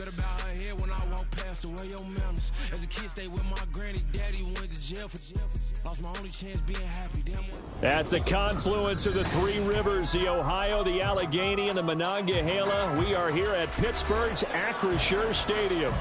What about her head when I walk past her? Where your manners? As a kid, stayed with my granny. Daddy went to jail for lost my only chance being happy. Damn. At the confluence of the three rivers, the Ohio, the Allegheny, and the Monongahela, we are here at Pittsburgh's Acrisure Stadium.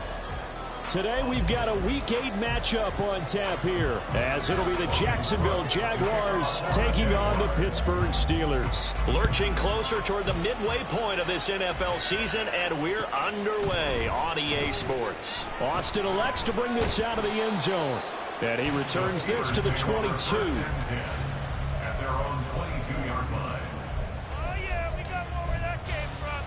Today we've got a Week 8 matchup on tap here, as it'll be the Jacksonville Jaguars taking on the Pittsburgh Steelers. Lurching closer toward the midway point of this NFL season, and we're underway on EA Sports. Austin elects to bring this out of the end zone, and he returns this to the 22. At their own 22-yard line. Oh, yeah, we got more where that came from.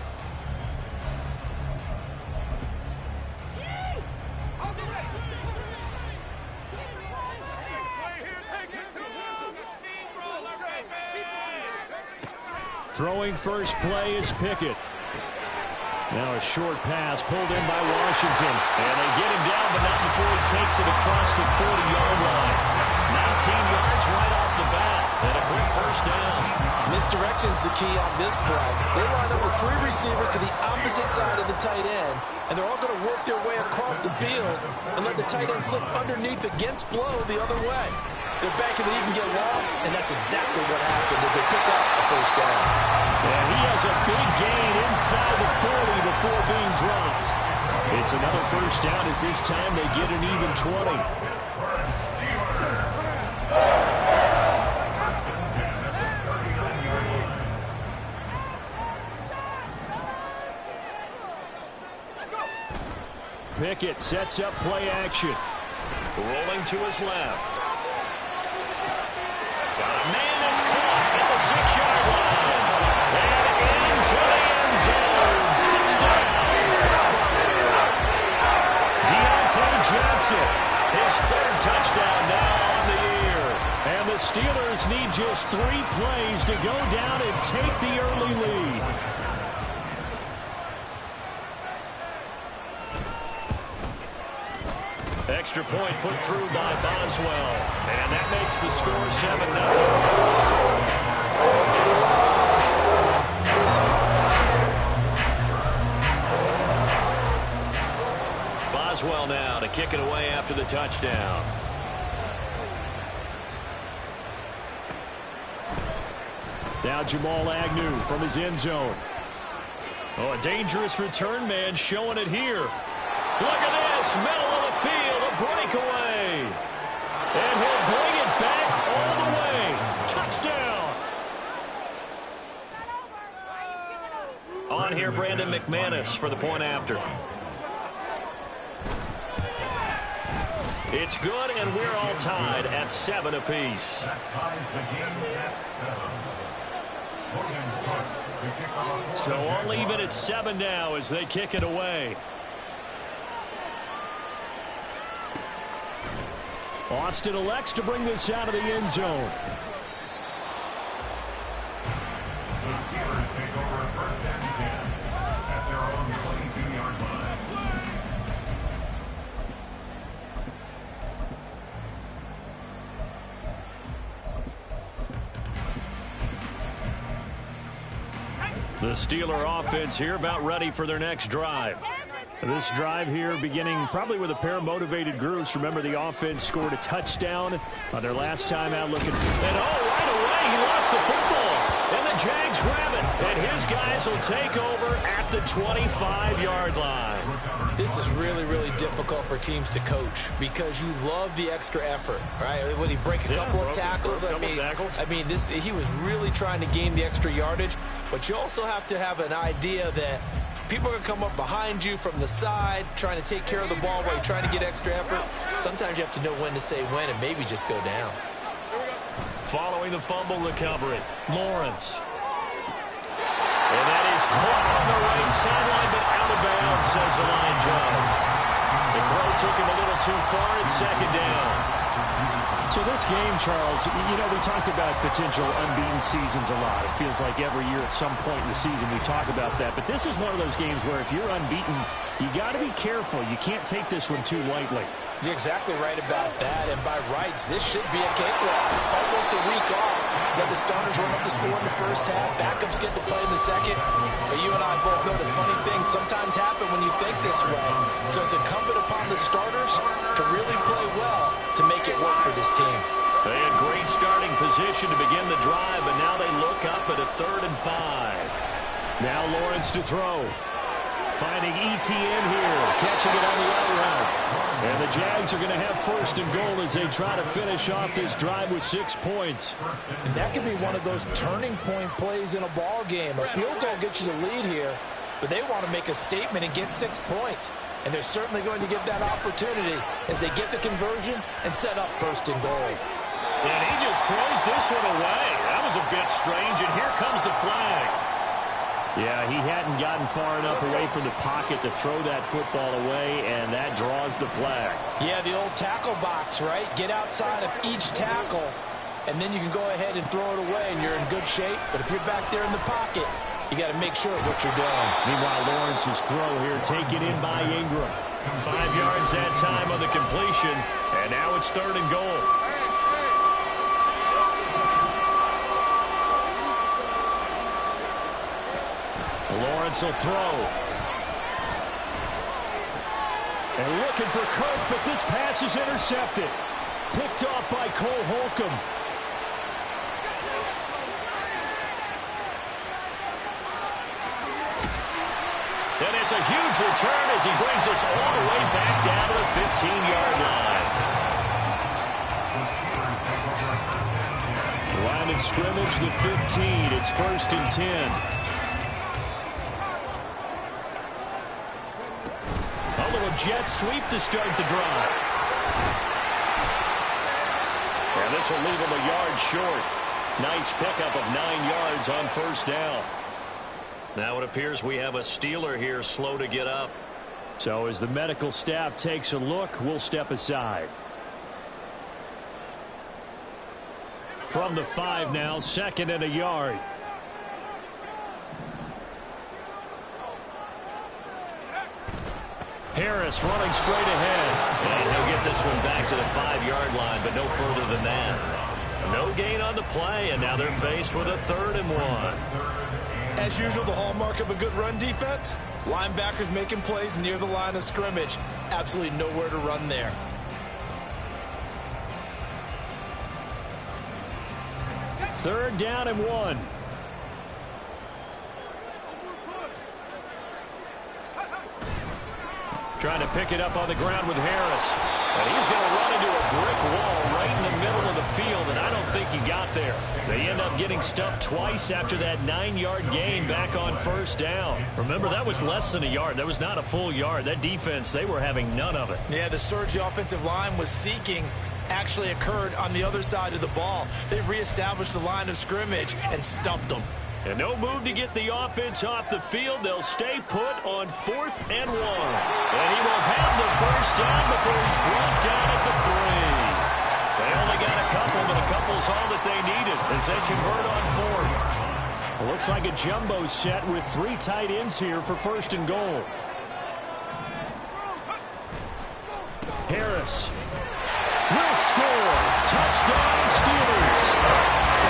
Throwing first play is Pickett. Now a short pass pulled in by Washington. And they get him down, but not before he takes it across the 40-yard line. 19 yards right off the bat. And a quick first down. Misdirection's the key on this play. They line up with three receivers to the opposite side of the tight end, and they're all going to work their way across the field and let the tight end slip underneath against flow the other way. They're banking that he can get lost, and that's exactly what happened as they pick up a first down. And he has a big gain inside the 40 before being dropped. It's another first down as this time they get an even 20. Pickett sets up play action. Rolling to his left. Got a man that's caught at the 6-yard line. And into the end zone. Touchdown. Deontay Johnson. His third touchdown now on the year. And the Steelers need just 3 plays to go down and take the early lead. Extra point put through by Boswell. And that makes the score 7-0. Boswell now to kick it away after the touchdown. Now Jamal Agnew from his end zone. Oh, a dangerous return man showing it here. Look at this, middle of the field, a breakaway. And he'll bring it back all the way. Touchdown. On here, Brandon McManus for the point after. It's good, and we're all tied at 7 apiece. That ties the game at 7. So all even at 7 now as they kick it away. Austin elects to bring this out of the end zone. The Steelers take over first and 10 at their own 22-yard line. The Steeler offense here about ready for their next drive. This drive here beginning probably with a pair of motivated groups. Remember, the offense scored a touchdown on their last time out looking. And right away, he lost the football. And the Jags grab it. And his guys will take over at the 25-yard line. This is really, really difficult for teams to coach because you love the extra effort, right? When he break a couple of tackles, I mean, he was really trying to gain the extra yardage. But you also have to have an idea that people are going to come up behind you from the side, trying to take care of the ball while you're trying to get extra effort. Sometimes you have to know when to say when and maybe just go down. Following the fumble recovery, Lawrence. And that is caught on the right sideline, but out of bounds, says the line judge. The throw took him a little too far. It's second down. So this game, Charles, you know, we talk about potential unbeaten seasons a lot. It feels like every year at some point in the season we talk about that. But this is one of those games where if you're unbeaten, you got to be careful. You can't take this one too lightly. You're exactly right about that. And by rights, this should be a cakewalk. Almost a week off. Let the starters run up the score in the first half. Backups get to play in the second. But you and I both know that funny things sometimes happen when when you think this way. So it's incumbent upon the starters to really play well to make it work for this team. They had great starting position to begin the drive, and now they look up at a 3rd and 5. Now Lawrence to throw. Finding Etienne here, catching it on the out route. And the Jags are going to have 1st and goal as they try to finish off this drive with 6 points. And that could be one of those turning point plays in a ball game. A field goal gets you the lead here, but they want to make a statement and get 6 points. And they're certainly going to give that opportunity as they get the conversion and set up 1st and goal. And he just throws this one away. That was a bit strange, and here comes the flag. Yeah, he hadn't gotten far enough away from the pocket to throw that football away, and that draws the flag. Yeah, the old tackle box, right? Get outside of each tackle, and then you can go ahead and throw it away, and you're in good shape. But if you're back there in the pocket, you got to make sure of what you're doing. Meanwhile, Lawrence's throw here taken in by Ingram. 5 yards that time on the completion, and now it's 3rd and goal. Lawrence will throw. And looking for Kirk, but this pass is intercepted. Picked off by Cole Holcomb. And it's a huge return as he brings us all the way back down to the 15-yard line. Line of scrimmage, the 15. It's 1st and 10. A little jet sweep to start the drive. And this will leave him a yard short. Nice pickup of 9 yards on 1st down. Now it appears we have a Steeler here slow to get up. So as the medical staff takes a look, we'll step aside. From the 5 now, 2nd and a yard. Harris running straight ahead. And he'll get this one back to the 5-yard line, but no further than that. No gain on the play, and now they're faced with a 3rd and 1. As usual, the hallmark of a good run defense, linebackers making plays near the line of scrimmage. Absolutely nowhere to run there. Third down and 1. Trying to pick it up on the ground with Harris. And he's going to run into a brick wall right in the middle of the field, and I don't think he got there. They end up getting stuffed twice after that 9-yard gain back on 1st down. Remember, that was less than a yard. That was not a full yard. That defense, they were having none of it. Yeah, the surge the offensive line was seeking actually occurred on the other side of the ball. They reestablished the line of scrimmage and stuffed them. And no move to get the offense off the field. They'll stay put on 4th and 1. And he will have the 1st down before he's brought down at the 3. They only got a couple, but a couple's all that they needed as they convert on 4th. It looks like a jumbo set with 3 tight ends here for 1st and goal. Harris will score. Touchdown, Steelers.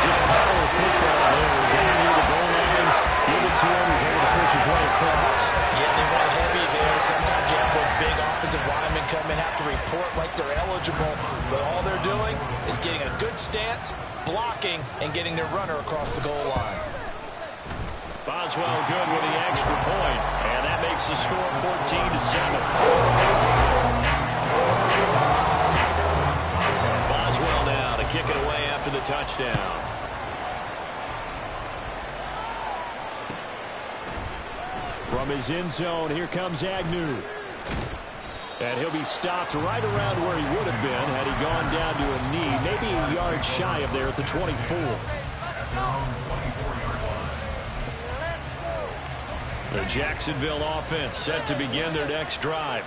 Just power football there. Down near the goal line. Give it to him. He's able to push his way across. Yeah, they went heavy there. Sometimes you have those big offensive linemen come in, have to report like they're eligible. But all they're doing is getting a good stance, blocking, and getting their runner across the goal line. Boswell good with the extra point. And that makes the score 14-7. Boswell now to kick it away after the touchdown. From his end zone, here comes Agnew. And he'll be stopped right around where he would have been had he gone down to a knee, maybe a yard shy of there at the 24. The Jacksonville offense set to begin their next drive.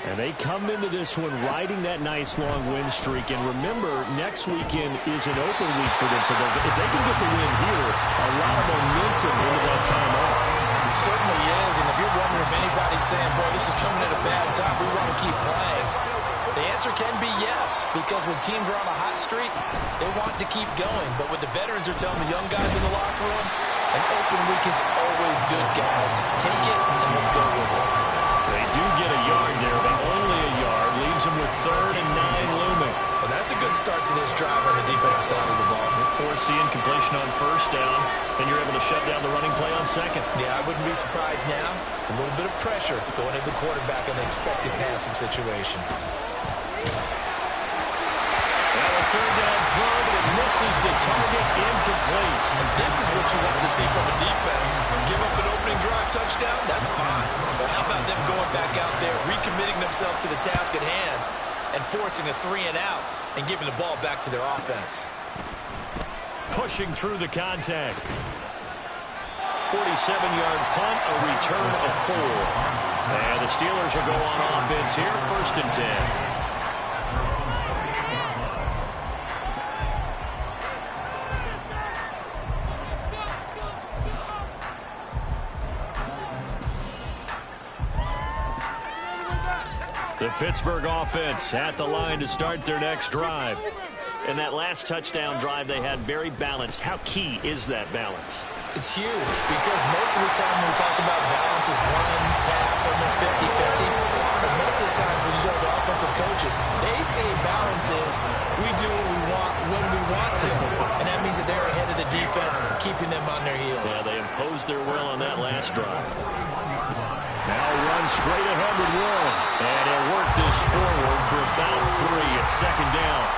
And they come into this one riding that nice long win streak. And remember, next weekend is an open week for them. So if they can get the win here, a lot of momentum into that time off. It certainly is. And if you're wondering if anybody's saying, boy, this is coming at a bad time, we want to keep playing, the answer can be yes. Because when teams are on a hot streak, they want to keep going. But what the veterans are telling the young guys in the locker room, an open week is always good, guys. Take it and let's go with it. to this drive on the defensive side of the ball. Force the incompletion on first down, and you're able to shut down the running play on second. Yeah, I wouldn't be surprised now. A little bit of pressure going into the quarterback in the expected passing situation. Third down throw, but it misses the target, incomplete. And this is what you want to see from a defense. Give up an opening drive touchdown, that's fine. But how about them going back out there, recommitting themselves to the task at hand, and forcing a 3-and-out and giving the ball back to their offense. Pushing through the contact. 47-yard punt, a return of 4. And the Steelers will go on offense here, 1st and 10. The Pittsburgh offense at the line to start their next drive. And that last touchdown drive they had very balanced. How key is that balance? It's huge because most of the time when we talk about balance is run, pass, almost 50-50. But most of the times when you talk to offensive coaches, they say balance is we do what we want when we want to. And that means that they're ahead of the defense, keeping them on their heels. Yeah, they imposed their will on that last drive. Now run straight ahead with Warren. And he'll work this forward for about 3 at second down.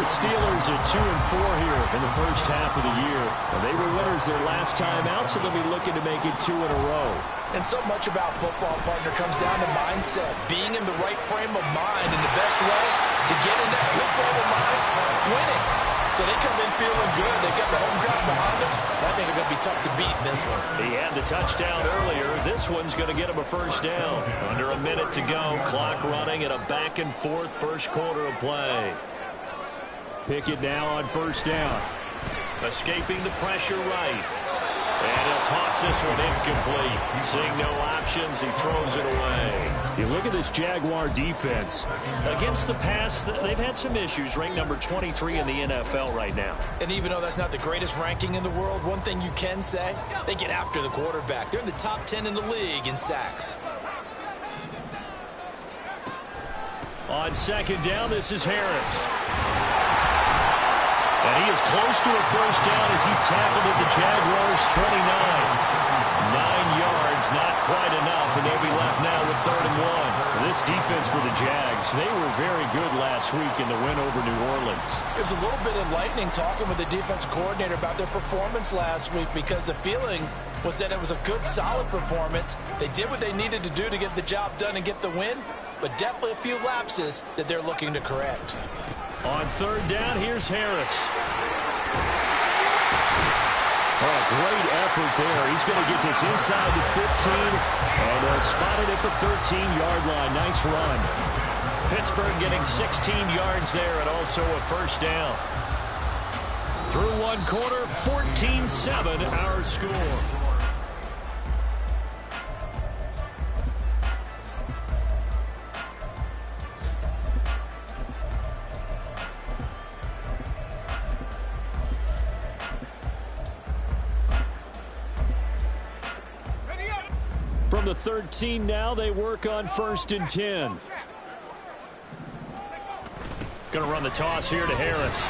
The Steelers are 2-4 here in the first half of the year. And they were winners their last time out, so they'll be looking to make it 2 in a row. And so much about football, partner, comes down to mindset. Being in the right frame of mind, and the best way to get in that good frame of mind, winning. So they come in feeling good. They got the home crowd behind them. I think they're going to be tough to beat in this one. He had the touchdown earlier. This one's going to get him a first down. Under a minute to go. Clock running at a back-and-forth first quarter of play. Pickett now on first down. Escaping the pressure right. And he'll toss this one incomplete. Seeing no options, he throws it away. You look at this Jaguar defense. Against the pass, they've had some issues. Ranked number 23 in the NFL right now. And even though that's not the greatest ranking in the world, one thing you can say, they get after the quarterback. They're in the top 10 in the league in sacks. On second down, this is Harris. And he is close to a first down as he's tackled at the Jaguars' 29. 9 yards, not quite enough, and they'll be left now with 3rd and 1. This defense for the Jags, they were very good last week in the win over New Orleans. It was a little bit enlightening talking with the defensive coordinator about their performance last week because the feeling was that it was a good, solid performance. They did what they needed to do to get the job done and get the win, but definitely a few lapses that they're looking to correct. On third down, here's Harris. Oh, great effort there. He's going to get this inside the 15, and they'll spot it at the 13-yard line. Nice run. Pittsburgh getting 16 yards there and also a first down. Through one quarter, 14-7 our score. From the 13 now, they work on 1st and 10. Going to run the toss here to Harris.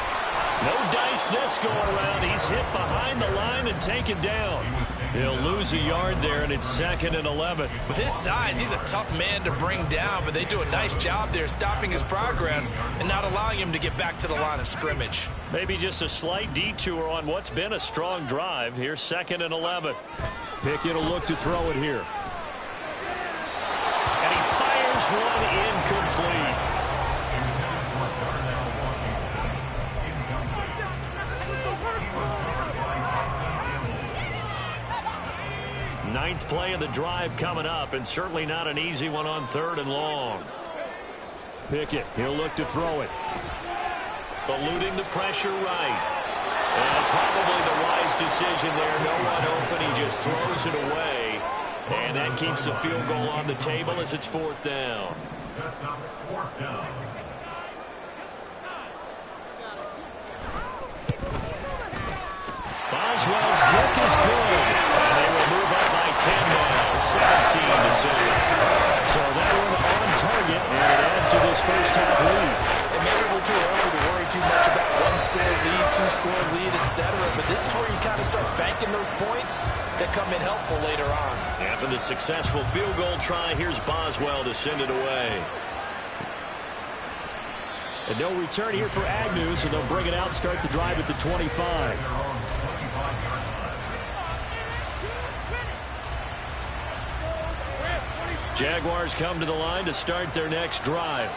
No dice this go around. He's hit behind the line and taken down. He'll lose a yard there, and it's 2nd and 11. With his size, he's a tough man to bring down, but they do a nice job there stopping his progress and not allowing him to get back to the line of scrimmage. Maybe just a slight detour on what's been a strong drive. Here's 2nd and 11. Pickett will look to throw it here. And he fires one incomplete. Ninth play of the drive coming up, and certainly not an easy one on 3rd and long. Pickett, he'll look to throw it. Eluding the pressure right. And probably the wise decision there. No one open. He just throws it away. And that keeps the field goal on the table as it's 4th down. Sets up 4th down. Boswell's kick is good. And they will move up by 10 now. 17-7. So that one on target, and it adds to this first half lead. And maybe we're too early to worry score lead, etc. But this is where you kind of start banking those points that come in helpful later on. After the successful field goal try, here's Boswell to send it away. And no return here for Agnew, so they'll bring it out, start the drive at the 25. Jaguars come to the line to start their next drive.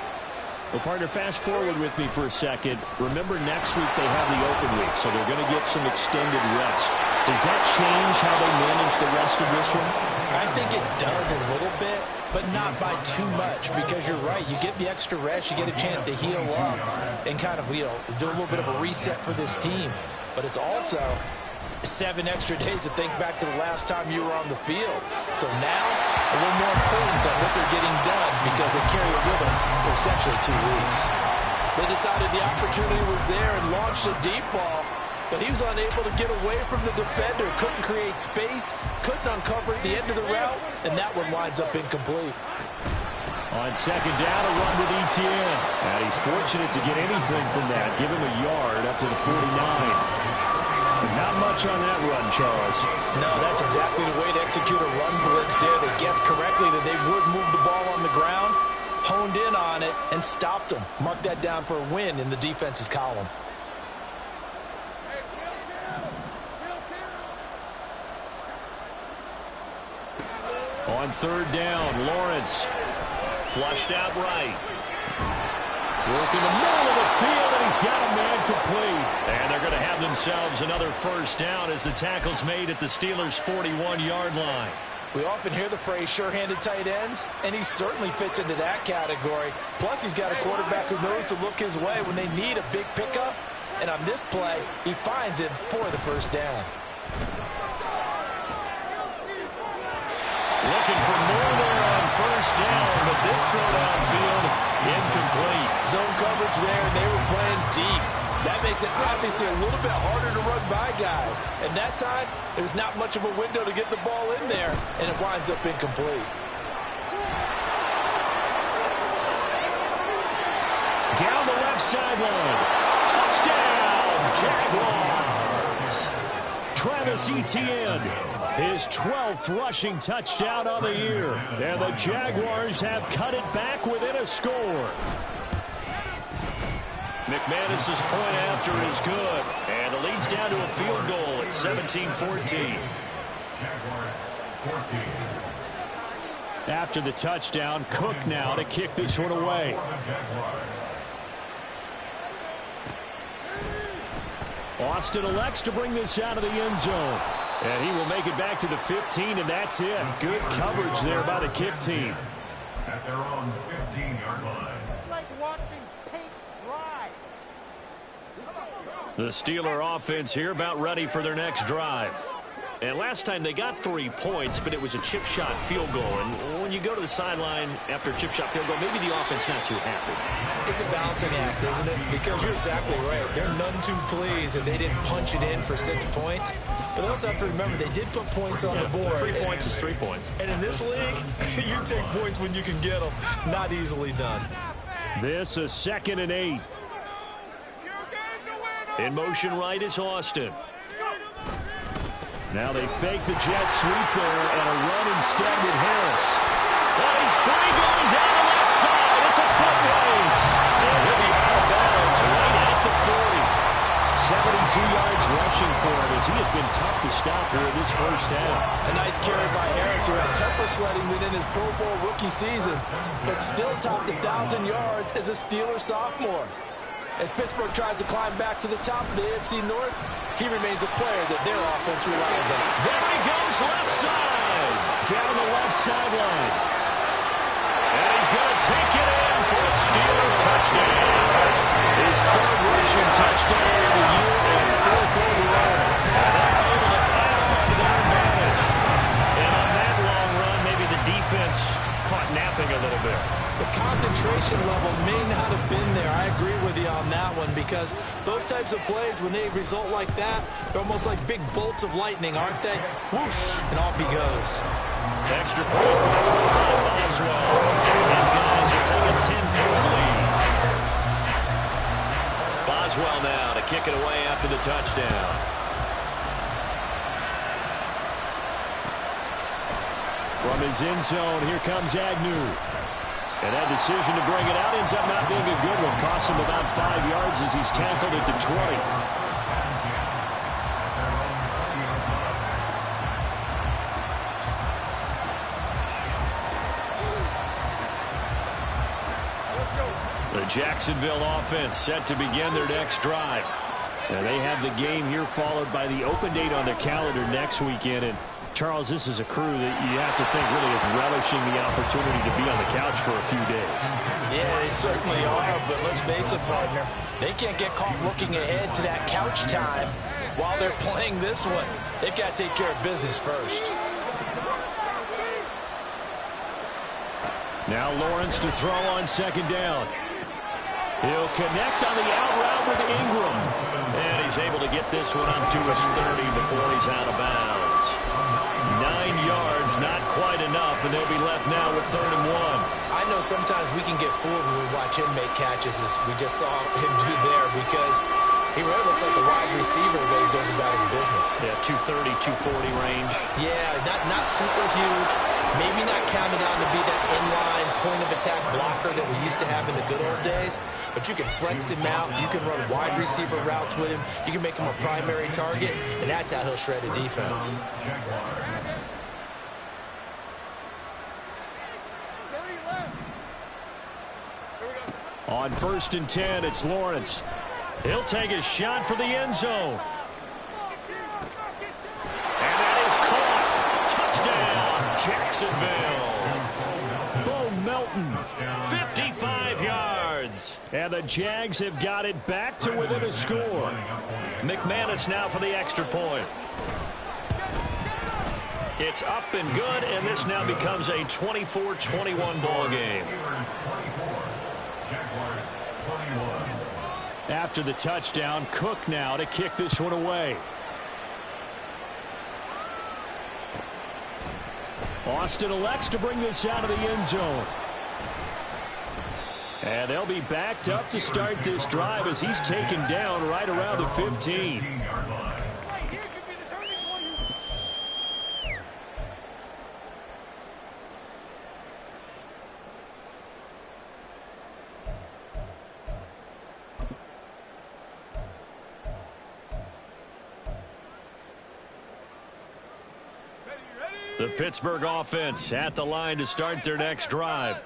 Well, partner, fast forward with me for a second. Remember, next week they have the open week, so they're going to get some extended rest. Does that change how they manage the rest of this one? I think it does a little bit, but not by too much, because you're right. You get the extra rest, you get a chance to heal up and kind of, do a little bit of a reset for this team. But it's also 7 extra days to think back to the last time you were on the field. So now, a little more importance on what they're getting done because they carry it with them for essentially 2 weeks. They decided the opportunity was there and launched a deep ball, but he was unable to get away from the defender, couldn't create space, couldn't uncover the end of the route, and that one winds up incomplete. On second down, a run with Etienne. And he's fortunate to get anything from that. Give him a yard up to the 49. Not much on that run, Charles. No, that's exactly the way to execute a run blitz there. They guessed correctly that they would move the ball on the ground, honed in on it, and stopped them. Mark that down for a win in the defense's column. On third down, Lawrence flushed out right. Working the middle of the field, and he's got a man complete. And they're going to have themselves another first down as the tackle's made at the Steelers' 41-yard line. We often hear the phrase sure-handed tight ends, and he certainly fits into that category. Plus, he's got a quarterback who knows to look his way when they need a big pickup. And on this play, he finds it for the first down. Looking for more there on first down, but this throw downfield, incomplete. Zone coverage there, and they were playing deep. That makes it obviously a little bit harder to run by guys. And that time, there's not much of a window to get the ball in there, and it winds up incomplete. Down the left sideline. Touchdown, Jaguars. Travis Etienne, his 12th rushing touchdown on the year. And the Jaguars have cut it back within a score. McManus's point after is good. And the lead's down to a field goal at 17-14. After the touchdown, Cook now to kick this one away. Austin elects to bring this out of the end zone. And he will make it back to the 15, and that's it. Good coverage there by the kick team. At their own 15-yard line. It's like watching paint dry. The Steeler offense here about ready for their next drive. And last time they got 3 points, but it was a chip shot field goal. And when you go to the sideline after a chip shot field goal, maybe the offense not too happy. It's a balancing act, isn't it? Because you're exactly right. They're none too pleased that they didn't punch it in for 6 points. But they also have to remember they did put points on the board. 3 points is 3 points. And in this league, you take points when you can get them. Not easily done. This is 2nd and 8. In motion right is Austin. Now they fake the jet sweep there and a run instead with Harris. Well, he's free going down the left side. It's a foot race. And he'll be out of bounds right at the 40. 72 yards rushing for him as he has been tough to stop here in this first half. A nice carry by Harris, who had tougher sledding than in his Pro Bowl rookie season, but still topped 1,000 yards as a Steeler sophomore. As Pittsburgh tries to climb back to the top of the AFC North, he remains a player that their offense relies on. There he goes, left side. Down the left sideline. And he's going to take it in for a Steeler touchdown. His 3rd rushing touchdown of the year and 4th overall. And they're able to add on to their advantage. And on that long run, maybe the defense caught napping a little bit. The concentration level may not have been there. I agree with you on that one, because those types of plays, when they result like that, they're almost like big bolts of lightning, aren't they? Whoosh, and off he goes. Extra point for Boswell. These guys are taking a 10-point lead. Boswell now to kick it away after the touchdown. From his end zone, here comes Agnew. And that decision to bring it out ends up not being a good one. Costs him about 5 yards as he's tackled at the 20. The Jacksonville offense set to begin their next drive. And they have the game here followed by the open date on their calendar next weekend. And Charles, this is a crew that you have to think really is relishing the opportunity to be on the couch for a few days. Yeah, they certainly are, but let's face it, partner. They can't get caught looking ahead to that couch time while they're playing this one. They've got to take care of business first. Now Lawrence to throw on second down. He'll connect on the out route with Ingram. And he's able to get this one up to his 30 before he's out of bounds. 9 yards, not quite enough, and they'll be left now with 3rd and 1. I know sometimes we can get fooled when we watch him make catches, as we just saw him do there, because he really looks like a wide receiver the way he goes about his business. Yeah, 230, 240 range. Yeah, not super huge. Maybe not counted on to be that inline point-of-attack blocker that we used to have in the good old days. But you can flex him out. You can run wide receiver routes with him. You can make him a primary target, and that's how he'll shred a defense. On 1st and 10, it's Lawrence. He'll take a shot for the end zone. And that is caught. Touchdown, Jacksonville. Bo Melton, 55 yards. And the Jags have got it back to within a score. McManus now for the extra point. It's up and good, and this now becomes a 24-21 ball game. After the touchdown, Cook now to kick this one away. Austin elects to bring this out of the end zone. And they'll be backed up to start this drive as he's taken down right around the 15. The Pittsburgh offense at the line to start their next drive.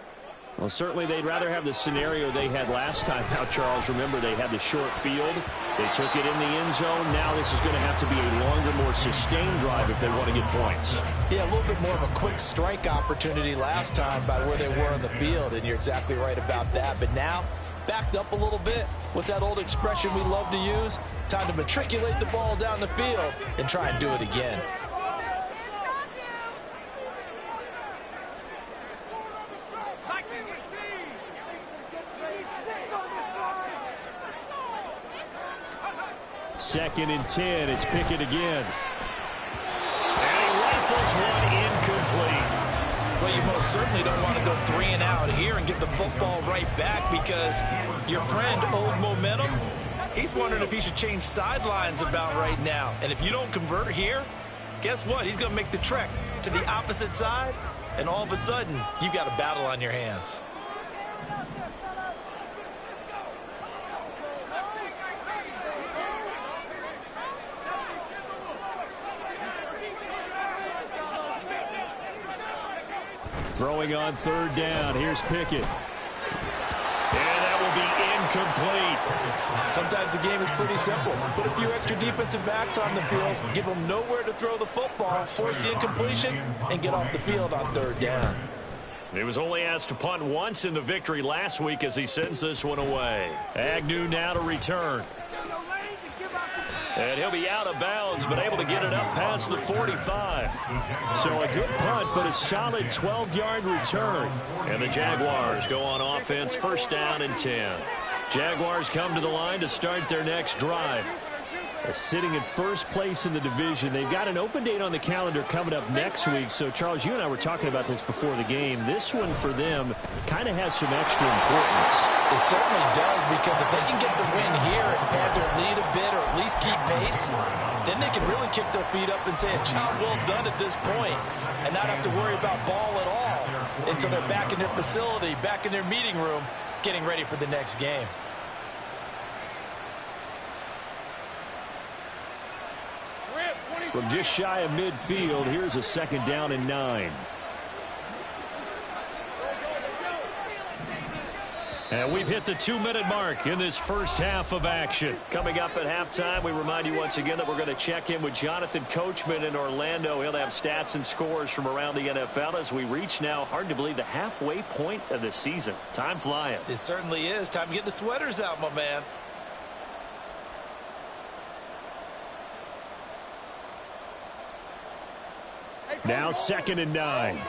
Well, certainly they'd rather have the scenario they had last time. Now, Charles, remember they had the short field. They took it in the end zone. Now this is going to have to be a longer, more sustained drive if they want to get points. Yeah, a little bit more of a quick strike opportunity last time by where they were on the field, and you're exactly right about that. But now, backed up a little bit. What's that old expression we love to use? Time to matriculate the ball down the field and try and do it again. Second and 10, it's Pickett again. And he rifles one incomplete. Well, you most certainly don't want to go 3 and out here and get the football right back, because your friend, Old Momentum, he's wondering if he should change sidelines about right now. And if you don't convert here, guess what? He's going to make the trek to the opposite side, and all of a sudden, you've got a battle on your hands. Throwing on 3rd down. Here's Pickett. And that will be incomplete. Sometimes the game is pretty simple. Put a few extra defensive backs on the field, give them nowhere to throw the football, force the incompletion, and get off the field on 3rd down. He was only asked to punt once in the victory last week as he sends this one away. Agnew now to return. And he'll be out of bounds, but able to get it up past the 45. So a good punt, but a solid 12-yard return. And the Jaguars go on offense, 1st down and 10. Jaguars come to the line to start their next drive. Sitting in first place in the division. They've got an open date on the calendar coming up next week. So, Charles, you and I were talking about this before the game. This one for them kind of has some extra importance. It certainly does, because if they can get the win here and pad their lead a bit or at least keep pace, then they can really kick their feet up and say a job well done at this point and not have to worry about ball at all until they're back in their facility, back in their meeting room, getting ready for the next game. From just shy of midfield, here's a 2nd down and 9. And we've hit the 2-minute mark in this first half of action. Coming up at halftime, we remind you once again that we're going to check in with Jonathan Coachman in Orlando. He'll have stats and scores from around the NFL as we reach now, hard to believe, the halfway point of the season. Time flying. It certainly is. Time to get the sweaters out, my man. Now 2nd and 9.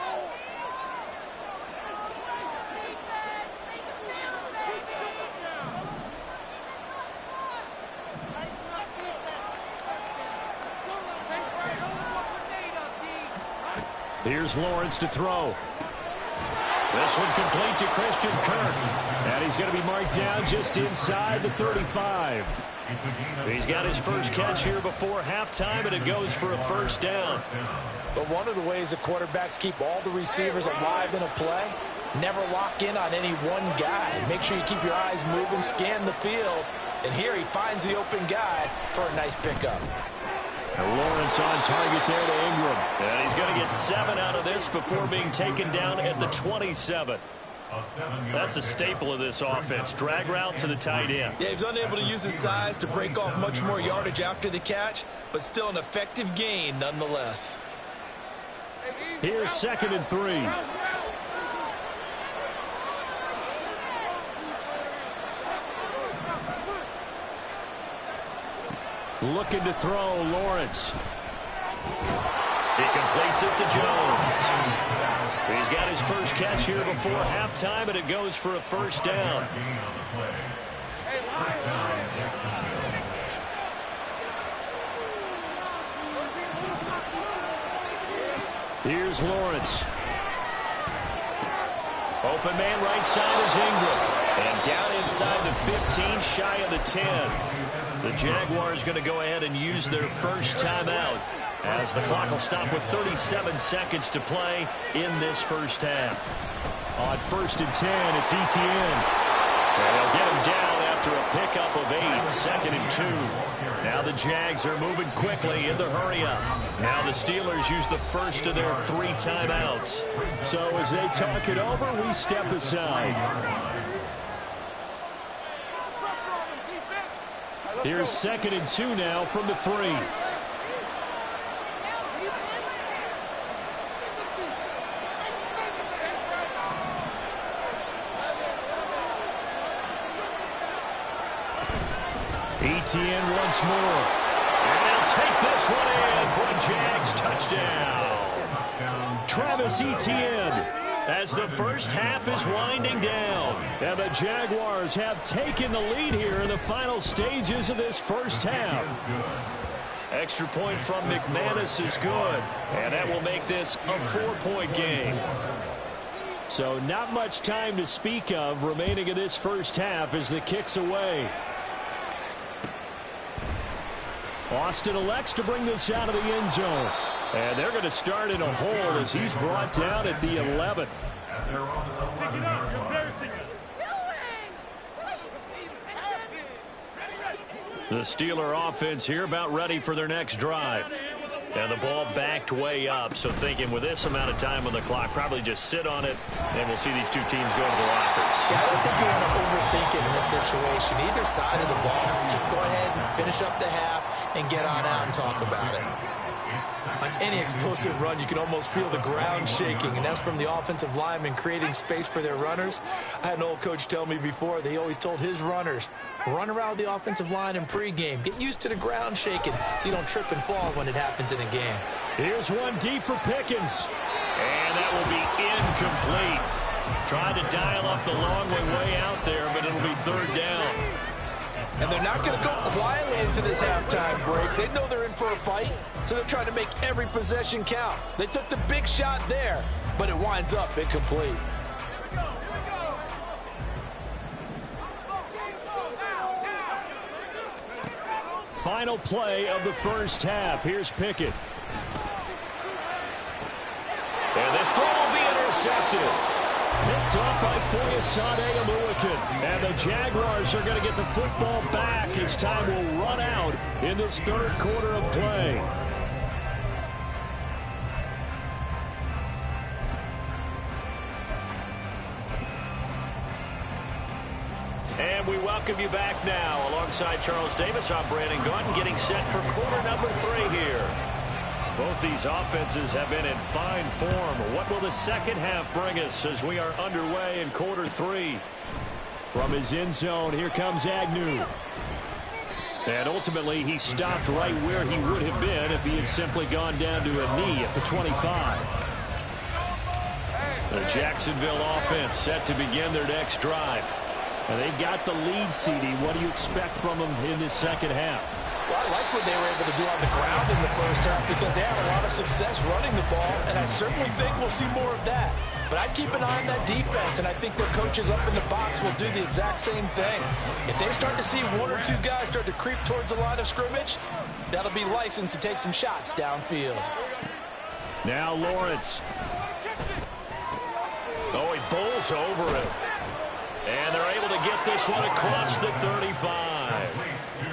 Here's Lawrence to throw. This one complete to Christian Kirk. And he's going to be marked down just inside the 35. He's got his first catch here before halftime, and it goes for a first down. But one of the ways the quarterbacks keep all the receivers alive in a play, never lock in on any one guy. Make sure you keep your eyes moving, scan the field. And here he finds the open guy for a nice pickup. And Lawrence on target there to Ingram. And he's going to get 7 out of this before being taken down at the 27. That's a staple of this offense. Drag route to the tight end. Yeah, he was unable to use his size to break off much more yardage after the catch, but still an effective gain nonetheless. Here's 2nd and 3. Looking to throw, Lawrence. He completes it to Jones. He's got his first catch here before halftime, and it goes for a first down. Here's Lawrence. Open man right side is Ingram. And down inside the 15, shy of the 10. The Jaguars going to go ahead and use their first timeout as the clock will stop with 37 seconds to play in this first half. On 1st and 10, it's Etienne. And they'll get him down after a pickup of 8, 2nd and 2. Now the Jags are moving quickly in the hurry-up. Now the Steelers use the first of their 3 timeouts. So as they talk it over, we step aside. Here's 2nd and 2 now from the 3. Etienne once more. And they'll take this one in for a Jags touchdown. Travis Etienne, as the first half is winding down. And the Jaguars have taken the lead here in the final stages of this first half. Extra point from McManus is good. And that will make this a 4-point game. So not much time to speak of remaining in this first half as the kick's away. Austin elects to bring this out of the end zone. And they're going to start in a hole as he's brought down at the 11. Pick it up, you're embarrassing us. The Steeler offense here about ready for their next drive. And the ball backed way up, so thinking with this amount of time on the clock, probably just sit on it, and we'll see these two teams go to the lockers. Yeah, I don't think you want to overthink it in this situation. Either side of the ball, just go ahead and finish up the half and get on out and talk about it. On any explosive run, you can almost feel the ground shaking, and that's from the offensive linemen creating space for their runners. I had an old coach tell me before, they always told his runners, run around the offensive line in pregame. Get used to the ground shaking so you don't trip and fall when it happens in a game. Here's one deep for Pickens. And that will be incomplete. Tried to dial up the long way out there, but it'll be 3rd down. And they're not going to go quietly into this halftime break. They know they're in for a fight, so they're trying to make every possession count. They took the big shot there, but it winds up incomplete. Final play of the first half. Here's Pickett. And this throw will be intercepted. Picked up by Foyesade Oluokun. And the Jaguars are going to get the football back as time will run out in this third quarter of play. And we welcome you back now. Alongside Charles Davis, I'm Brandon Gaudin, getting set for quarter number 3 here. Both these offenses have been in fine form. What will the second half bring us as we are underway in quarter 3? From his end zone, here comes Agnew. And ultimately, he stopped right where he would have been if he had simply gone down to a knee at the 25. The Jacksonville offense set to begin their next drive. And they've got the lead, CD. What do you expect from them in this second half? Well, I like what they were able to do on the ground in the first half because they had a lot of success running the ball, and I certainly think we'll see more of that. But I'd keep an eye on that defense, and I think their coaches up in the box will do the exact same thing. If they start to see 1 or 2 guys start to creep towards the line of scrimmage, that'll be licensed to take some shots downfield. Now Lawrence. Oh, he bowls over it. And they're able to get this one across the 35.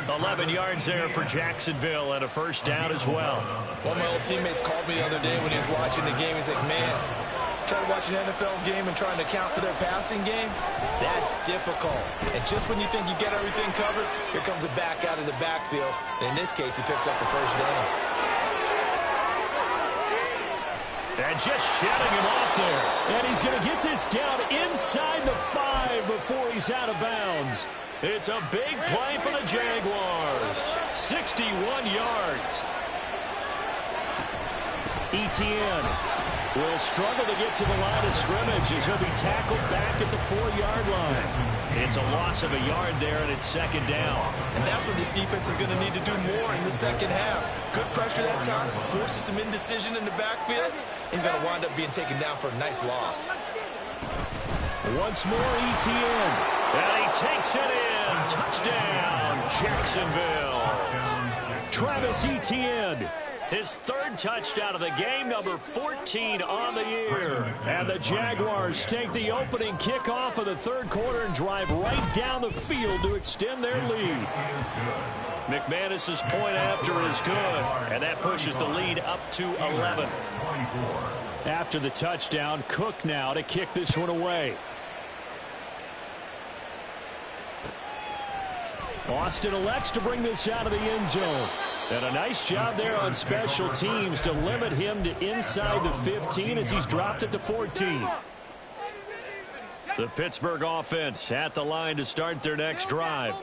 11 yards there for Jacksonville and a first down as well. One of my old teammates called me the other day when he was watching the game. He's like, man, trying to watch an NFL game and trying to account for their passing game, that's difficult. And just when you think you get everything covered, here comes a back out of the backfield. And in this case, he picks up the first down. And just shutting him off there. And he's going to get this down inside the 5 before he's out of bounds. It's a big play for the Jaguars. 61 yards. Etienne will struggle to get to the line of scrimmage as he'll be tackled back at the 4-yard line. It's a loss of a yard there, and it's second down. And that's what this defense is going to need to do more in the second half. Good pressure that time, forces some indecision in the backfield. He's going to wind up being taken down for a nice loss. Once more, Etienne. And he takes it in. Touchdown, Jacksonville. Travis Etienne. His 3rd touchdown of the game, number 14 on the year. And the Jaguars take the opening kickoff of the third quarter and drive right down the field to extend their lead. McManus's point after is good, and that pushes the lead up to 11. After the touchdown, Cook now to kick this one away. Austin elects to bring this out of the end zone. And a nice job there on special teams to limit him to inside the 15 as he's dropped it to 14. The Pittsburgh offense at the line to start their next drive.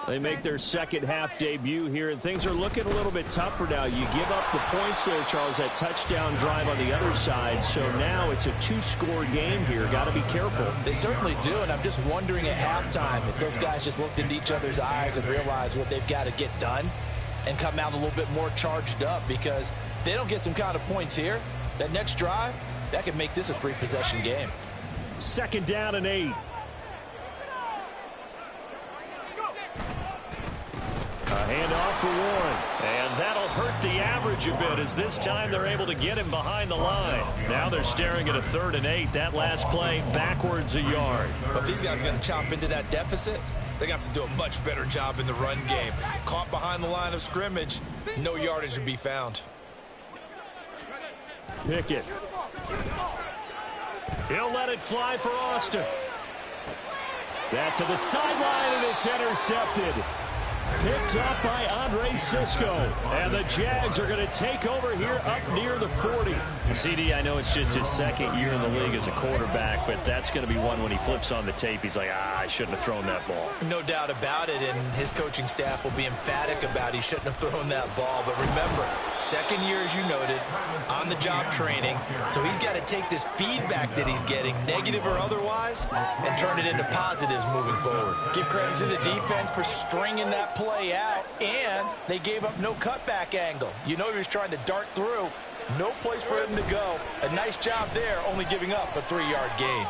They make their second half debut here, and things are looking a little bit tougher now. You give up the points there, Charles, that touchdown drive on the other side. So now it's a 2-score game here. Got to be careful. They certainly do, and I'm just wondering at halftime if those guys just looked into each other's eyes and realized what they've got to get done and come out a little bit more charged up, because if they don't get some kind of points here, that next drive, that could make this a 3-possession game. Second down and 8. A handoff for Warren. And that'll hurt the average a bit, as this time they're able to get him behind the line. Now they're staring at a 3rd and 8. That last play backwards a yard. But these guys are going to chop into that deficit. They got to do a much better job in the run game. Caught behind the line of scrimmage, no yardage to be found. Pickett. He'll let it fly for Austin. That to the sideline, and it's intercepted. Picked up by Andre Cisco. And the Jags are going to take over here up near the 40. CD, I know it's just his second year in the league as a quarterback, but that's going to be one when he flips on the tape. He's like, I shouldn't have thrown that ball. No doubt about it, and his coaching staff will be emphatic about he shouldn't have thrown that ball. But remember, second year, as you noted, on-the-job training. So he's got to take this feedback that he's getting, negative or otherwise, and turn it into positives moving forward. Give credit to the defense for stringing that play out, and they gave up no cutback angle. You know he was trying to dart through. No place for him to go. A nice job there, only giving up a 3-yard gain.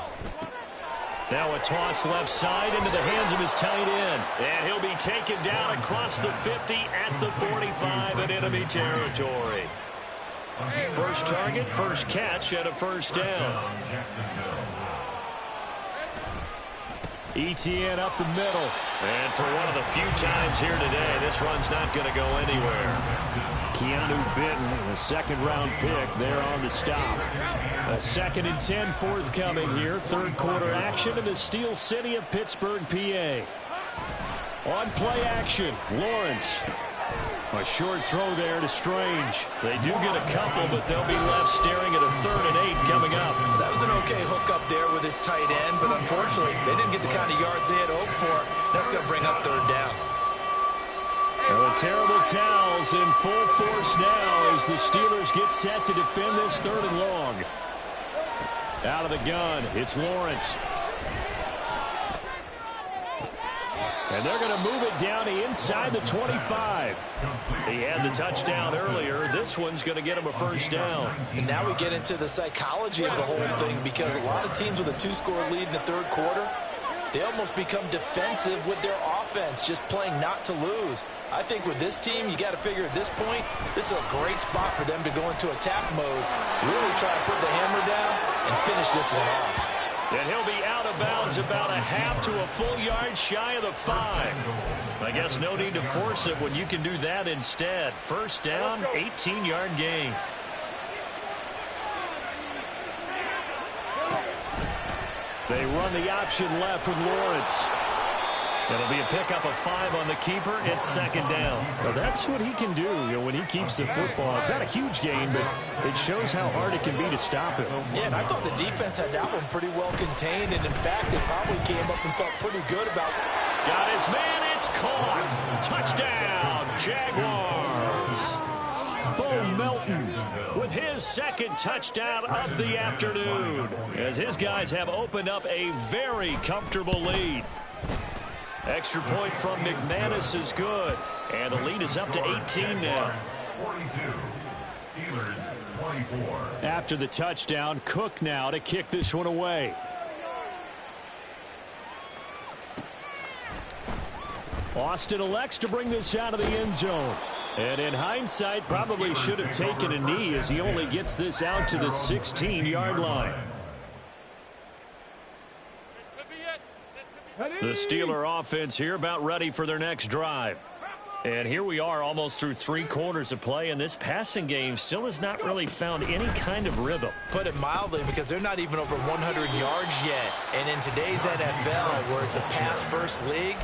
Now a toss left side into the hands of his tight end. And he'll be taken down across the 50 at the 45 in enemy territory. First target, first catch, and a first down. Etienne up the middle. And for one of the few times here today, this run's not going to go anywhere. Keanu Benton, a second-round pick there on the stop. A 2nd and 10 forthcoming here. Third quarter action in the Steel City of Pittsburgh, PA. On play action, Lawrence. A short throw there to Strange. They do get a couple, but they'll be left staring at a 3rd and 8 coming up. That was an okay hook up there with his tight end, but unfortunately, they didn't get the kind of yards they had hoped for. That's going to bring up 3rd down. Well, the terrible towels in full force now as the Steelers get set to defend this 3rd and long. Out of the gun, it's Lawrence. And they're going to move it down to inside the 25. He had the touchdown earlier. This one's going to get him a first down. And now we get into the psychology of the whole thing, because a lot of teams with a 2-score lead in the 3rd quarter, they almost become defensive with their offense, just playing not to lose. I think with this team, you got to figure at this point, this is a great spot for them to go into attack mode, really try to put the hammer down and finish this one off. And he'll be out of bounds about a half to a full yard shy of the 5. I guess no need to force it when you can do that instead. First down, 18-yard gain. They run the option left with Lawrence. It'll be a pickup of 5 on the keeper. It's 2nd down. Well, that's what he can do, when he keeps the football. It's not a huge gain, but it shows how hard it can be to stop him. Yeah, and I thought the defense had that one pretty well contained, and in fact, they probably came up and felt pretty good about it. Got his man. It's caught. Touchdown, Jaguars. Bo Melton with his 2nd touchdown of the afternoon, as his guys have opened up a very comfortable lead. Extra point from McManus is good. And the lead is up to 18 now. 42. Steelers 24. After the touchdown, Cook now to kick this one away. Austin elects to bring this out of the end zone. And in hindsight, probably should have taken a knee as he only gets this out to the 16-yard line. The Steeler offense here about ready for their next drive. And here we are almost through 3 quarters of play, and this passing game still has not really found any kind of rhythm. Put it mildly, because they're not even over 100 yards yet. And in today's NFL, where it's a pass-first league,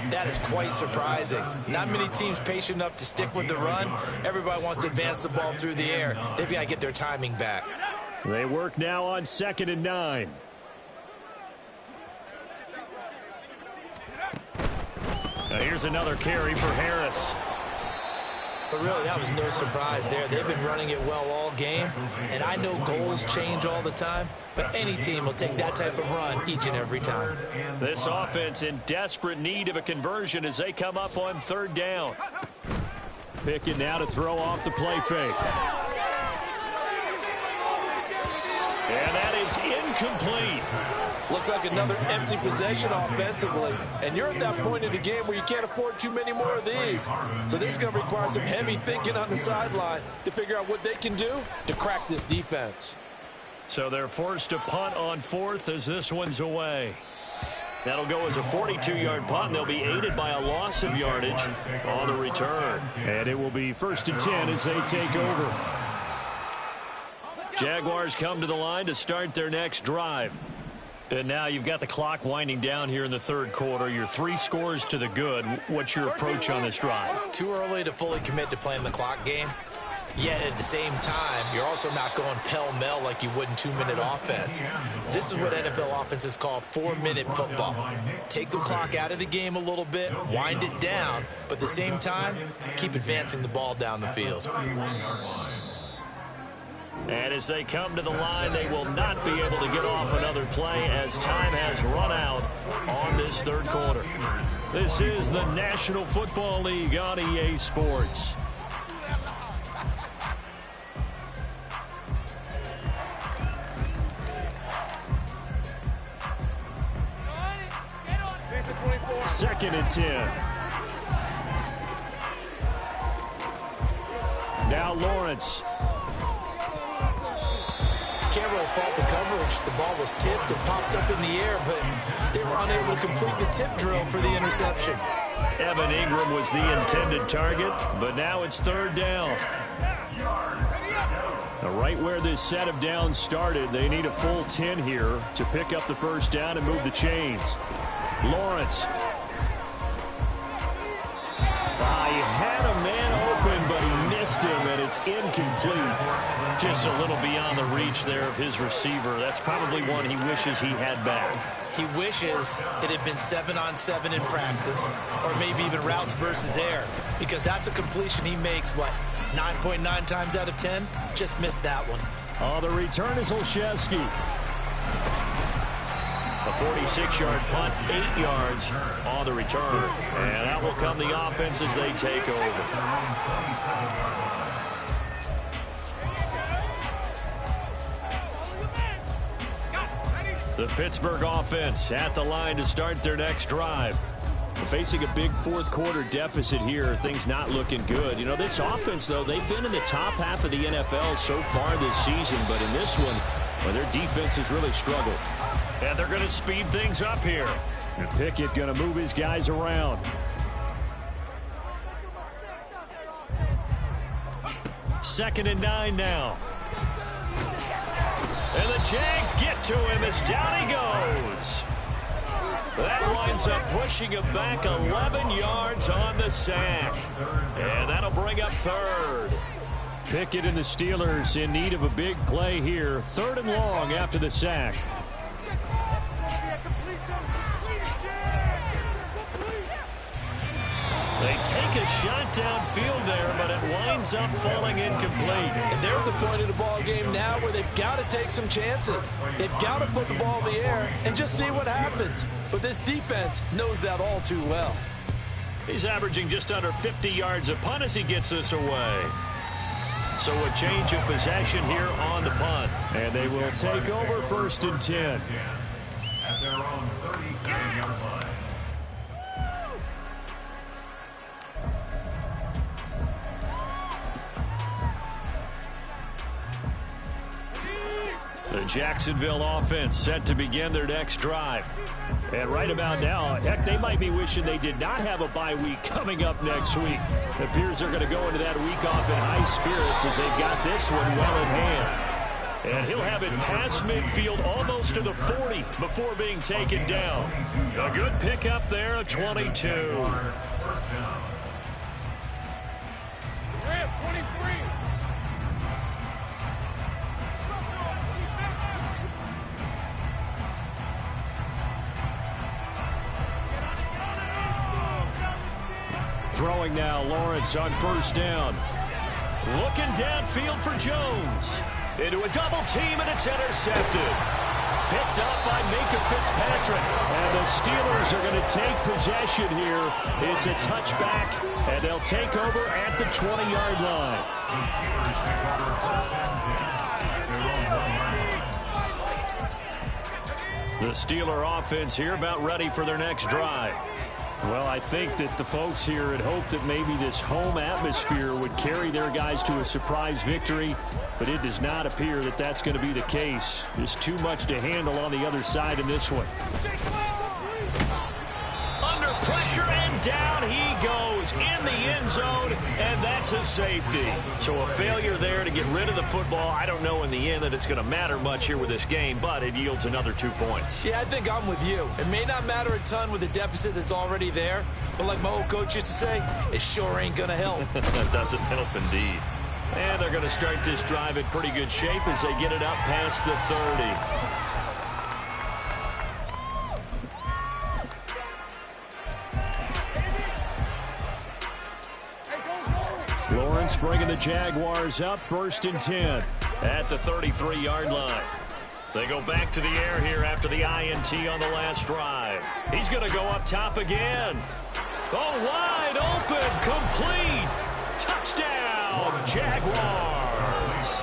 that is quite surprising. Not many teams patient enough to stick with the run. Everybody wants to advance the ball through the air. They've got to get their timing back. They work now on 2nd and 9. Now here's another carry for Harris. But really, that was no surprise there. They've been running it well all game, and I know goals change all the time, but any team will take that type of run each and every time. This offense in desperate need of a conversion as they come up on 3rd down. Pickett now to throw off the play fake. And that is incomplete. Looks like another empty possession offensively. And you're at that point in the game where you can't afford too many more of these. So this is going to require some heavy thinking on the sideline to figure out what they can do to crack this defense. So they're forced to punt on 4th as this one's away. That'll go as a 42-yard punt, and they'll be aided by a loss of yardage on the return. And it will be 1st and 10 as they take over. Jaguars come to the line to start their next drive. And now you've got the clock winding down here in the third quarter. You're 3 scores to the good. What's your approach on this drive? Too early to fully commit to playing the clock game. Yet at the same time, you're also not going pell-mell like you would in 2-minute offense. This is what NFL offenses call 4-minute football. Take the clock out of the game a little bit, wind it down, but at the same time, keep advancing the ball down the field. And as they come to the line, they will not be able to get off another play as time has run out on this third quarter. This is the National Football League on EA Sports. Second and 10. Now Lawrence. Can't really fault the coverage. The ball was tipped and popped up in the air, but they were unable to complete the tip drill for the interception. Evan Ingram was the intended target, but now it's third down. Right where this set of downs started, they need a full 10 here to pick up the first down and move the chains. Lawrence. He had a man open, but he missed him, and it's incomplete. Just a little beyond the reach there of his receiver. That's probably one he wishes he had back. He wishes it had been 7-on-7 in practice, or maybe even routes versus air, because that's a completion he makes, 9.9 times out of 10? Just missed that one. The return is Olszewski. A 46-yard punt, 8 yards on the return. And that will come the offense as they take over. The Pittsburgh offense at the line to start their next drive. Facing a big fourth quarter deficit here, things not looking good. You know, this offense, though, they've been in the top half of the NFL so far this season, but in this one, well, their defense has really struggled. And they're going to speed things up here. And Pickett going to move his guys around. Second and 9 now. And the Jags get to him as down he goes. That winds up pushing him back 11 yards on the sack. And that'll bring up third. Pickett and the Steelers in need of a big play here. Third and long after the sack. They take a shot downfield there, but it winds up falling incomplete. And they're at the point of the ball game now where they've got to take some chances. They've got to put the ball in the air and just see what happens. But this defense knows that all too well. He's averaging just under 50 yards a punt as he gets this away. So a change of possession here on the punt. And they will take over first and 10. At their own 37-yard line. The Jacksonville offense set to begin their next drive. And right about now, heck, they might be wishing they did not have a bye week coming up next week. It appears they're going to go into that week off in high spirits as they've got this one well in hand. And he'll have it past midfield almost to the 40 before being taken down. A good pickup there, a 22. Throwing now, Lawrence on first down. Looking downfield for Jones. Into a double team, and it's intercepted. Picked up by Minkah Fitzpatrick. And the Steelers are going to take possession here. It's a touchback, and they'll take over at the 20-yard line. The Steeler offense here about ready for their next drive. Well, I think that the folks here had hoped that maybe this home atmosphere would carry their guys to a surprise victory, but it does not appear that that's going to be the case. There's too much to handle on the other side in this one. Under pressure and and down he goes in the end zone, and that's a safety. So a failure there to get rid of the football. I don't know in the end that it's going to matter much here with this game, but it yields another 2 points. Yeah, I think I'm with you. It may not matter a ton with the deficit that's already there, but like my old coach used to say, it sure ain't going to help. That doesn't help indeed. And they're going to start this drive in pretty good shape as they get it up past the 30. Lawrence bringing the Jaguars up 1st and 10 at the 33-yard line. They go back to the air here after the INT on the last drive. He's going to go up top again. Oh, wide open, complete. Touchdown, Jaguars.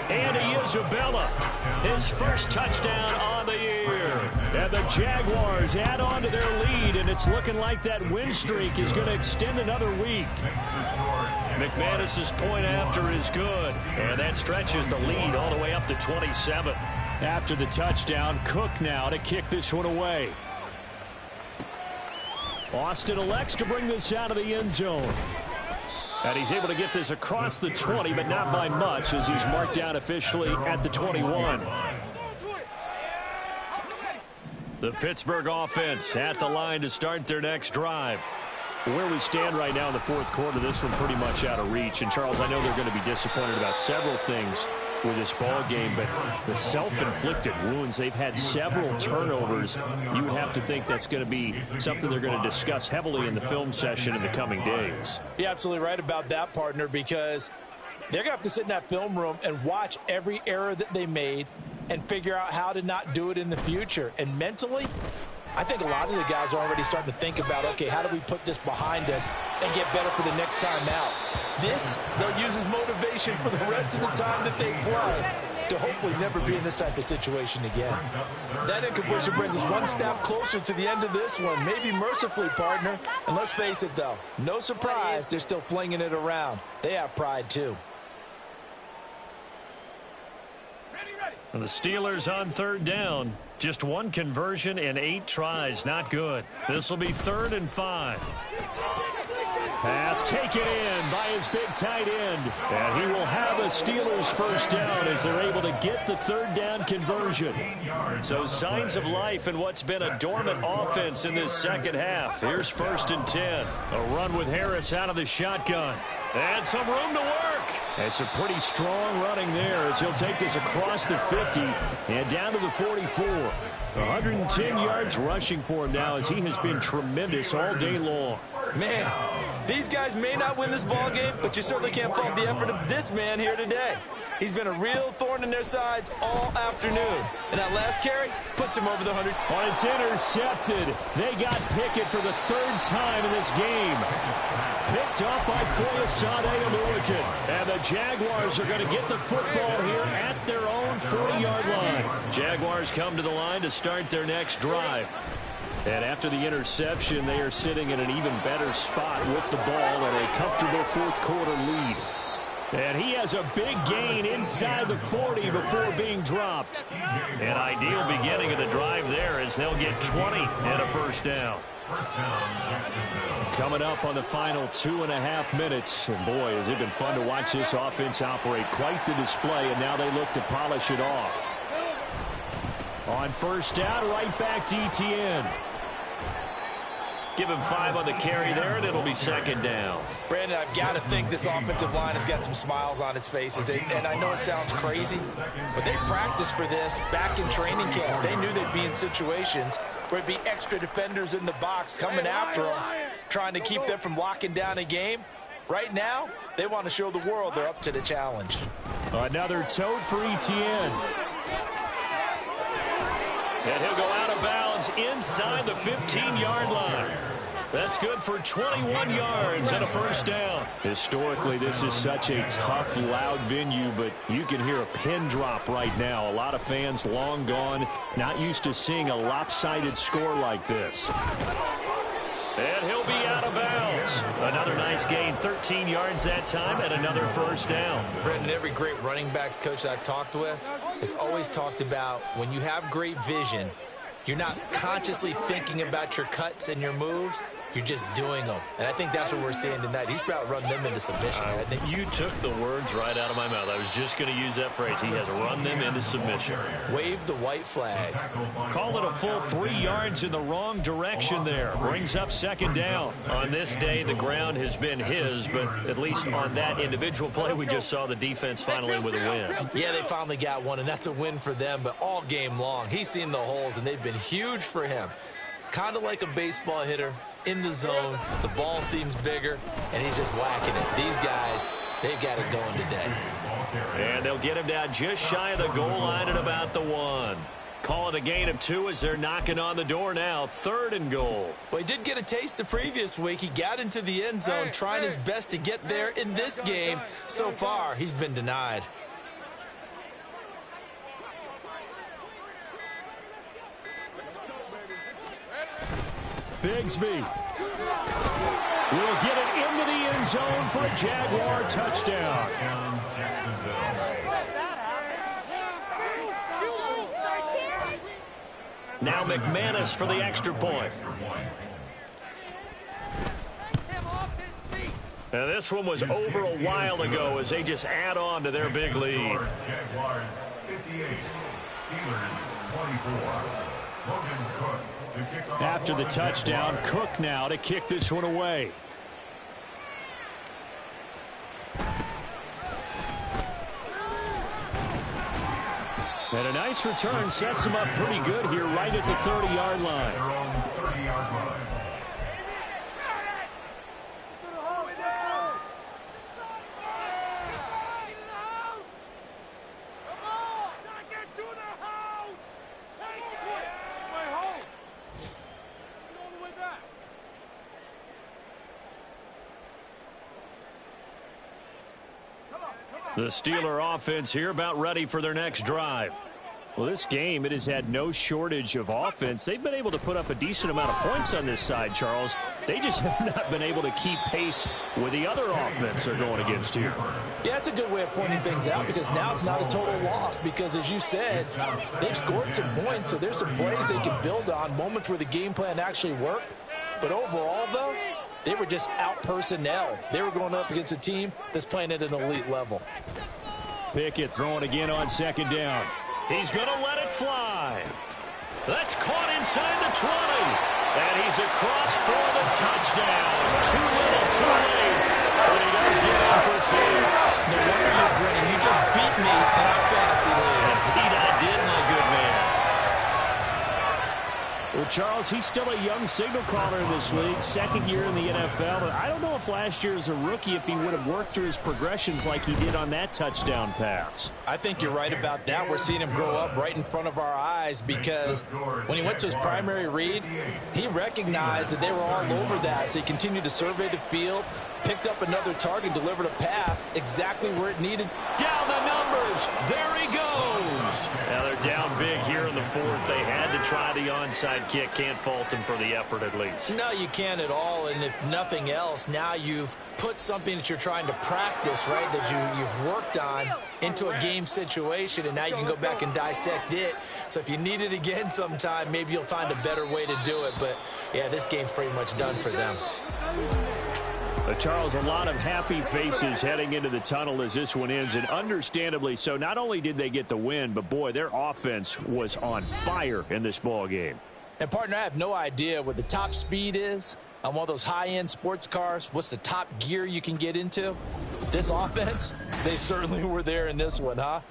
Andy Isabella, his first touchdown on the year. And the Jaguars add on to their lead, and it's looking like that win streak is going to extend another week. McManus's point after is good, and that stretches the lead all the way up to 27. After the touchdown, Cook now to kick this one away. Austin elects to bring this out of the end zone. And he's able to get this across the 20, but not by much, as he's marked down officially at the 21. The Pittsburgh offense at the line to start their next drive. Where we stand right now in the fourth quarter, this one pretty much out of reach. And, Charles, I know they're going to be disappointed about several things with this ball game, but the self-inflicted wounds, they've had several turnovers. You would have to think that's going to be something they're going to discuss heavily in the film session in the coming days. You're absolutely right about that, partner, because they're going to have to sit in that film room and watch every error that they made and figure out how to not do it in the future. And mentally, I think a lot of the guys are already starting to think about, okay, how do we put this behind us and get better for the next time out? This, they'll use as motivation for the rest of the time that they play to hopefully never be in this type of situation again. That incompletion brings us one step closer to the end of this one, maybe mercifully, partner. And let's face it, though, no surprise, they're still flinging it around. They have pride, too. And the Steelers on 3rd down. Just one conversion in 8 tries. Not good. This will be 3rd and 5. Pass taken in by his big tight end. And he will have a Steelers first down as they're able to get the 3rd down conversion. So signs of life in what's been a dormant offense in this second half. Here's 1st and 10. A run with Harris out of the shotgun. And some room to work. It's a pretty strong running there as he'll take this across the 50 and down to the 44. 110 yards rushing for him now as he has been tremendous all day long. Man, these guys may not win this ball game, but you certainly can't fault the effort of this man here today. He's been a real thorn in their sides all afternoon. And that last carry puts him over the 100. Oh, it's intercepted. They got Pickett for the 3rd time in this game. Picked up by Foyesade Oluwakin. And the Jaguars are going to get the football here at their own 40-yard line. Jaguars come to the line to start their next drive. And after the interception, they are sitting in an even better spot with the ball and a comfortable fourth quarter lead. And he has a big gain inside the 40 before being dropped. An ideal beginning of the drive there as they'll get 20 and a first down. Coming up on the final 2.5 minutes. And boy, has it been fun to watch this offense operate. Quite the display, and now they look to polish it off. On first down, right back to Etienne. Give him 5 on the carry there, and it'll be 2nd down. Brandon, I've got to think this offensive line has got some smiles on its faces. And I know it sounds crazy, but they practiced for this back in training camp. They knew they'd be in situations where it'd be extra defenders in the box coming after them, trying to keep them from locking down a game. Right now, they want to show the world they're up to the challenge. Another tote for Etienne. And he'll go out of bounds inside the 15-yard line. That's good for 21 yards and a first down. Historically, this is such a tough, loud venue, but you can hear a pin drop right now. A lot of fans long gone, not used to seeing a lopsided score like this. And he'll be out of bounds. Another nice gain, 13 yards that time, and another first down. Brendan, every great running backs coach I've talked with has always talked about when you have great vision, you're not consciously thinking about your cuts and your moves. you're just doing them. And I think that's what we're seeing tonight. He's about to run them into submission. You took the words right out of my mouth. I was just going to use that phrase. He has run them into submission. Wave the white flag. Call it a full 3 yards in the wrong direction there. Brings up second down. On this day, the ground has been his, but at least on that individual play, we just saw the defense finally with a win. Yeah, they finally got one, and that's a win for them, but all game long, he's seen the holes, and they've been huge for him. Kind of like a baseball hitter in the zone. The ball seems bigger, and he's just whacking it. These guys, they've got it going today. And they'll get him down just shy of the goal line at about the 1. Call it a gain of 2 as they're knocking on the door now. 3rd and goal. Well, he did get a taste the previous week. He got into the end zone, trying his best to get there in this game. So far, he's been denied. Bigsby will get it into the end zone for a Jaguar touchdown. Now McManus for the extra point. And this one was over a while ago as they just add on to their big lead. Jaguars 58, Steelers 24. Logan Cook. After the touchdown, Cook now to kick this one away. And a nice return sets him up pretty good here right at the 30-yard line. Their own 30-yard line. The Steeler offense here about ready for their next drive. Well, this game, it has had no shortage of offense. They've been able to put up a decent amount of points on this side, Charles. They just have not been able to keep pace with the other offense they're going against here. Yeah, it's a good way of pointing things out because now it's not a total loss because, as you said, they've scored some points, so there's some plays they can build on, moments where the game plan actually worked. But overall, though, they were just out personnel. They were going up against a team that's playing at an elite level. Pickett throwing again on second down. He's going to let it fly. That's caught inside the 20. And he's across for the touchdown. Too little, too late. But he does get out for 6. No wonder you're grinning. You just beat me in our fantasy league. Indeed I did, my good man. Well, Charles, he's still a young signal caller in this league, second year in the NFL. But I don't know if last year as a rookie, if he would have worked through his progressions like he did on that touchdown pass. I think you're right about that. We're seeing him grow up right in front of our eyes because when he went to his primary read, he recognized that they were all over that. So he continued to survey the field, picked up another target, delivered a pass exactly where it needed. Down the numbers. There he goes. Now they're down big here in the 4th. They had to try the onside kick. Can't fault them for the effort at least. No, you can't at all. And if nothing else, now you've put something that you're trying to practice, right, that you've worked on into a game situation, and now you can go back and dissect it. So if you need it again sometime, maybe you'll find a better way to do it. But, yeah, this game's pretty much done for them. Charles, a lot of happy faces heading into the tunnel as this one ends, and understandably so. Not only did they get the win, but, boy, their offense was on fire in this ball game. And, partner, I have no idea what the top speed is on one of those high-end sports cars. What's the top gear you can get into? This offense, they certainly were there in this one, huh?